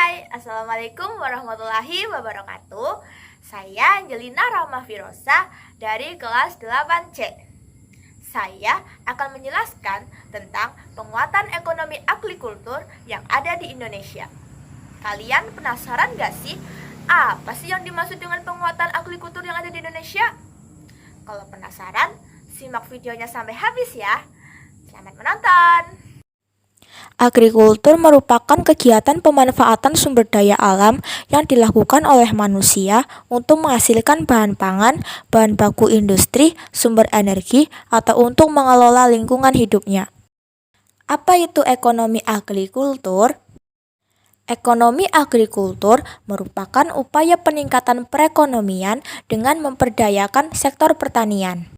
Hai, Assalamualaikum warahmatullahi wabarakatuh. Saya Angelina Rahma Firosa dari kelas 8C. Saya akan menjelaskan tentang penguatan ekonomi agrikultur yang ada di Indonesia. Kalian penasaran gak sih, apa sih yang dimaksud dengan penguatan agrikultur yang ada di Indonesia? Kalau penasaran, simak videonya sampai habis ya. Selamat menonton! Agrikultur merupakan kegiatan pemanfaatan sumber daya alam yang dilakukan oleh manusia untuk menghasilkan bahan pangan, bahan baku industri, sumber energi, atau untuk mengelola lingkungan hidupnya. Apa itu ekonomi agrikultur? Ekonomi agrikultur merupakan upaya peningkatan perekonomian dengan memperdayakan sektor pertanian.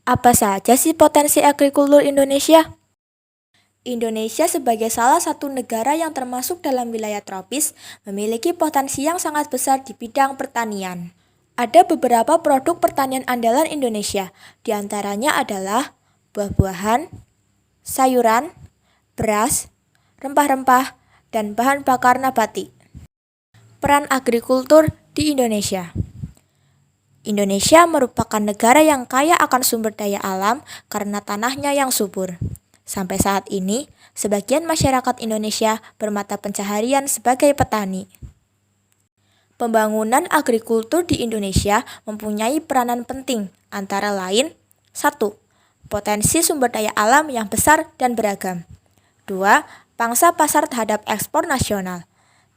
Apa saja sih potensi agrikultur Indonesia? Indonesia sebagai salah satu negara yang termasuk dalam wilayah tropis memiliki potensi yang sangat besar di bidang pertanian. Ada beberapa produk pertanian andalan Indonesia, diantaranya adalah buah-buahan, sayuran, beras, rempah-rempah, dan bahan bakar nabati. Peran agrikultur di Indonesia. Indonesia merupakan negara yang kaya akan sumber daya alam karena tanahnya yang subur. Sampai saat ini, sebagian masyarakat Indonesia bermata pencaharian sebagai petani. Pembangunan agrikultur di Indonesia mempunyai peranan penting, antara lain 1. Potensi sumber daya alam yang besar dan beragam. 2. Pangsa pasar terhadap ekspor nasional.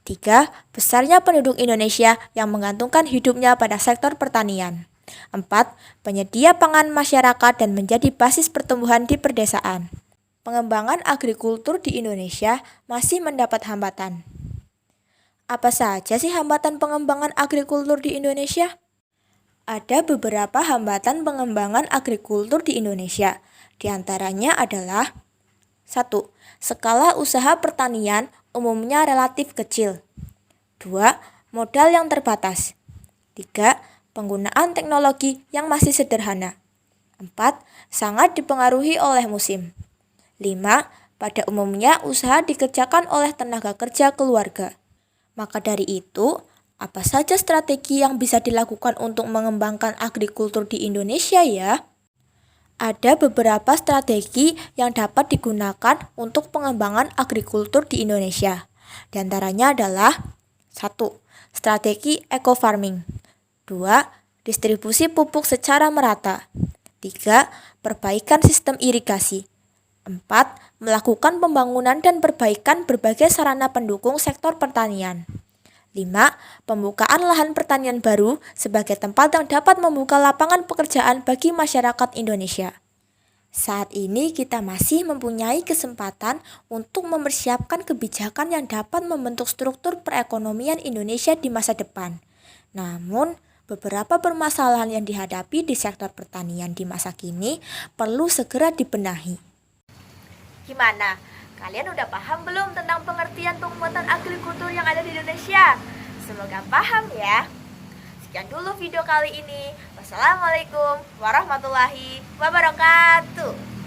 3. Besarnya penduduk Indonesia yang menggantungkan hidupnya pada sektor pertanian. 4. Penyedia pangan masyarakat dan menjadi basis pertumbuhan di pedesaan. Pengembangan agrikultur di Indonesia masih mendapat hambatan. Apa saja sih hambatan pengembangan agrikultur di Indonesia? Ada beberapa hambatan pengembangan agrikultur di Indonesia. Di antaranya adalah 1. Skala usaha pertanian umumnya relatif kecil. 2. Modal yang terbatas. 3. Penggunaan teknologi yang masih sederhana. 4. Sangat dipengaruhi oleh musim. 5. Pada umumnya usaha dikerjakan oleh tenaga kerja keluarga. Maka dari itu, apa saja strategi yang bisa dilakukan untuk mengembangkan agrikultur di Indonesia ya? Ada beberapa strategi yang dapat digunakan untuk pengembangan agrikultur di Indonesia. Di antaranya adalah 1. Strategi eco-farming. 2. Distribusi pupuk secara merata. 3. Perbaikan sistem irigasi. 4. Melakukan pembangunan dan perbaikan berbagai sarana pendukung sektor pertanian. 5. Pembukaan lahan pertanian baru sebagai tempat yang dapat membuka lapangan pekerjaan bagi masyarakat Indonesia. Saat ini kita masih mempunyai kesempatan untuk mempersiapkan kebijakan yang dapat membentuk struktur perekonomian Indonesia di masa depan. Namun, beberapa permasalahan yang dihadapi di sektor pertanian di masa kini perlu segera dibenahi. Gimana? Kalian udah paham belum tentang pengertian penguatan agrikultur yang ada di Indonesia? Semoga paham ya. Sekian dulu video kali ini. Wassalamualaikum warahmatullahi wabarakatuh.